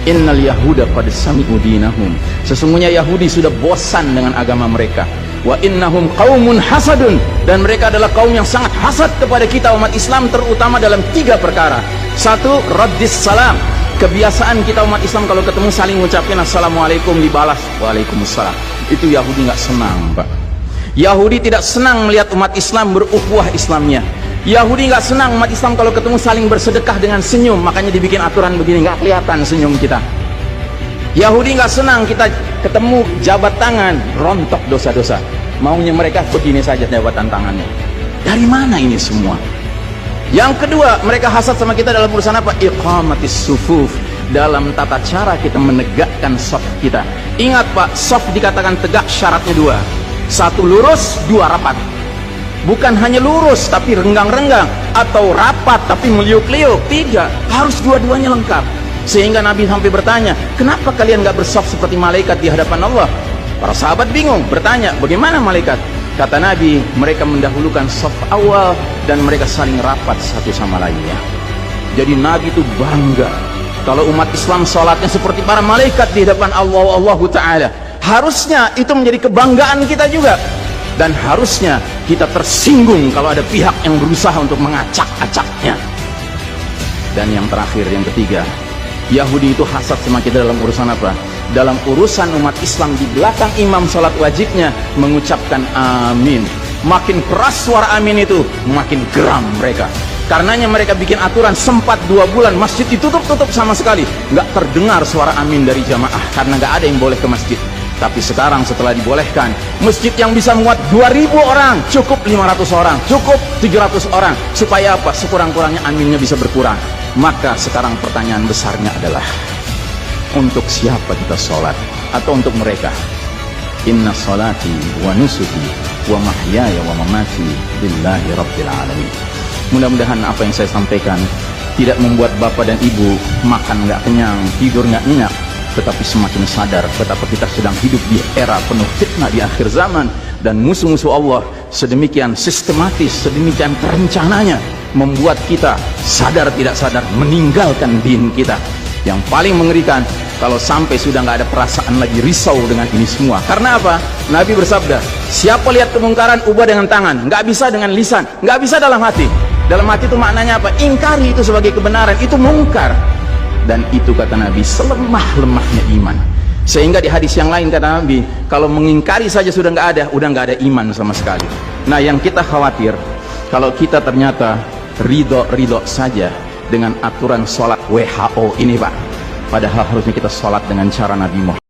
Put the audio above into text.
Innal yahuda qad sami'u dinahum. Sesungguhnya Yahudi sudah bosan dengan agama mereka. Wa innahum qaumun hasadun, dan mereka adalah kaum yang sangat hasad kepada kita umat Islam, terutama dalam 3 perkara. 1, raddis salam. Kebiasaan kita umat Islam kalau ketemu saling ngucapin assalamualaikum, dibalas waalaikumsalam. Itu Yahudi nggak senang, Pak. Yahudi tidak senang melihat umat Islam berukhuwah Islamnya. Yahudi nggak senang umat Islam kalau ketemu saling bersedekah dengan senyum, makanya dibikin aturan begini, nggak kelihatan senyum kita. Yahudi nggak senang kita ketemu jabat tangan, rontok dosa-dosa. Maunya mereka begini saja jabatan tangannya. Dari mana ini semua? Yang kedua, mereka hasad sama kita dalam urusan apa? Iqamatis sufuf, dalam tata cara kita menegakkan shaf kita. Ingat Pak, shaf dikatakan tegak syaratnya 2. 1 lurus, 2 rapat. Bukan hanya lurus tapi renggang-renggang, atau rapat tapi meliuk-liuk. 3, harus dua-duanya lengkap. Sehingga Nabi sampai bertanya, kenapa kalian gak bersaf seperti malaikat di hadapan Allah? Para sahabat bingung, bertanya, bagaimana malaikat? Kata Nabi, mereka mendahulukan saf awal dan mereka saling rapat satu sama lainnya. Jadi Nabi itu bangga kalau umat Islam sholatnya seperti para malaikat di hadapan Allah Ta'ala. Harusnya itu menjadi kebanggaan kita juga. Dan harusnya kita tersinggung kalau ada pihak yang berusaha untuk mengacak-acaknya. Dan yang terakhir, yang ketiga, Yahudi itu hasad sama kita dalam urusan apa? Dalam urusan umat Islam di belakang imam sholat wajibnya mengucapkan amin. Makin keras suara amin itu, makin geram mereka. Karenanya mereka bikin aturan, sempat 2 bulan masjid ditutup sama sekali, nggak terdengar suara amin dari jamaah karena nggak ada yang boleh ke masjid. Tapi sekarang setelah dibolehkan, masjid yang bisa muat 2000 orang, cukup 500 orang, cukup 700 orang. Supaya apa? Sekurang-kurangnya aminnya bisa berkurang. Maka sekarang pertanyaan besarnya adalah, untuk siapa kita sholat? Atau untuk mereka? Inna sholati wa nusuki wa mahyaya wa mamati lillahi rabbil alamin. Mudah-mudahan apa yang saya sampaikan tidak membuat bapak dan ibu makan nggak kenyang, tidur nggak nyenyak, tetapi semakin sadar betapa kita sedang hidup di era penuh fitnah di akhir zaman, dan musuh-musuh Allah sedemikian sistematis, sedemikian terencananya membuat kita sadar tidak sadar meninggalkan din kita. Yang paling mengerikan kalau sampai sudah nggak ada perasaan lagi risau dengan ini semua. Karena apa? Nabi bersabda, siapa lihat kemungkaran ubah dengan tangan, nggak bisa dengan lisan, nggak bisa dalam hati. Dalam hati itu maknanya apa? Ingkari itu sebagai kebenaran, itu mungkar. Dan itu kata Nabi selemah-lemahnya iman. Sehingga di hadis yang lain kata Nabi, kalau mengingkari saja sudah nggak ada, udah nggak ada iman sama sekali. Nah yang kita khawatir, kalau kita ternyata ridho saja dengan aturan sholat WHO ini Pak, padahal harusnya kita sholat dengan cara Nabi Muhammad.